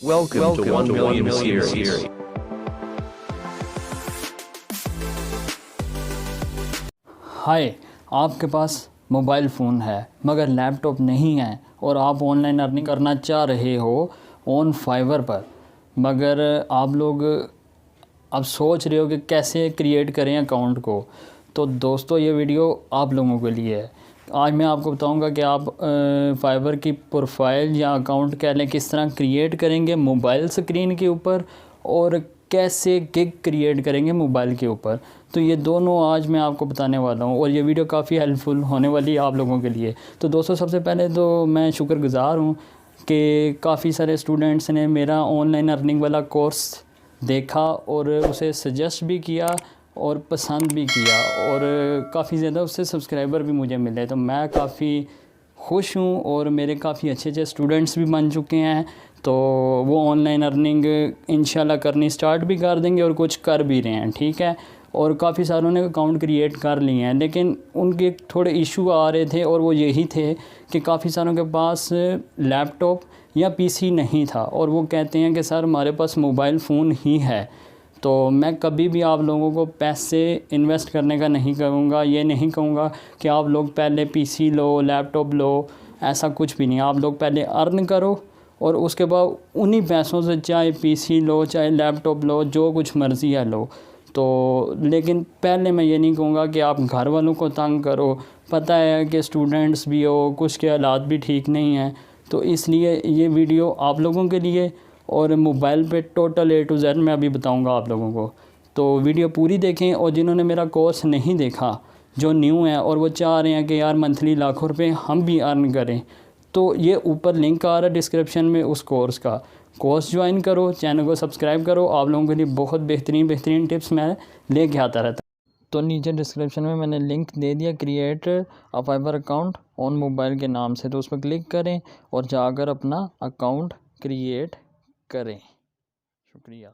Welcome to 1 Million Series. हाय, आपके पास mobile phone है मगर लैपटॉप नहीं है और आप ऑनलाइन अर्निंग करना चाह रहे हो ऑन फाइवर पर, मगर आप लोग अब सोच रहे हो कि कैसे क्रिएट करें अकाउंट को। तो दोस्तों, ये वीडियो आप लोगों के लिए है। आज मैं आपको बताऊंगा कि आप फाइवर की प्रोफाइल या अकाउंट कह लें किस तरह क्रिएट करेंगे मोबाइल स्क्रीन के ऊपर और कैसे गिग क्रिएट करेंगे मोबाइल के ऊपर। तो ये दोनों आज मैं आपको बताने वाला हूँ और ये वीडियो काफ़ी हेल्पफुल होने वाली है आप लोगों के लिए। तो दोस्तों, सबसे पहले तो मैं शुक्रगुज़ार हूँ कि काफ़ी सारे स्टूडेंट्स ने मेरा ऑनलाइन अर्निंग वाला कोर्स देखा और उसे सजेस्ट भी किया और पसंद भी किया और काफ़ी ज़्यादा उससे सब्सक्राइबर भी मुझे मिले। तो मैं काफ़ी खुश हूँ और मेरे काफ़ी अच्छे अच्छे स्टूडेंट्स भी बन चुके हैं। तो वो ऑनलाइन अर्निंग इंशाल्लाह करनी स्टार्ट भी कर देंगे और कुछ कर भी रहे हैं, ठीक है। और काफ़ी सारों ने अकाउंट क्रिएट कर लिए हैं, लेकिन उनके थोड़े इशू आ रहे थे और वो यही थे कि काफ़ी सारों के पास लैपटॉप या पीसी नहीं था और वो कहते हैं कि सर हमारे पास मोबाइल फ़ोन ही है। तो मैं कभी भी आप लोगों को पैसे इन्वेस्ट करने का नहीं कहूँगा, ये नहीं कहूँगा कि आप लोग पहले पीसी लो, लैपटॉप लो, ऐसा कुछ भी नहीं। आप लोग पहले अर्न करो और उसके बाद उन्हीं पैसों से चाहे पीसी लो, चाहे लैपटॉप लो, जो कुछ मर्ज़ी है लो। तो लेकिन पहले मैं ये नहीं कहूँगा कि आप घर वालों को तंग करो। पता है कि स्टूडेंट्स भी हो, कुछ के हालात भी ठीक नहीं हैं, तो इसलिए ये वीडियो आप लोगों के लिए और मोबाइल पे टोटल A to Z मैं अभी बताऊंगा आप लोगों को। तो वीडियो पूरी देखें और जिन्होंने मेरा कोर्स नहीं देखा, जो न्यू है और वो चाह रहे हैं कि यार मंथली लाखों रुपए हम भी अर्न करें, तो ये ऊपर लिंक आ रहा है डिस्क्रिप्शन में उस कोर्स का। कोर्स ज्वाइन करो, चैनल को सब्सक्राइब करो। आप लोगों के लिए बहुत बेहतरीन टिप्स मैं लेके आता रहता। तो नीचे डिस्क्रिप्शन में मैंने लिंक दे दिया, create a fibre account on mobile के नाम से। तो उस पर क्लिक करें और जाकर अपना अकाउंट क्रिएट करें। शुक्रिया।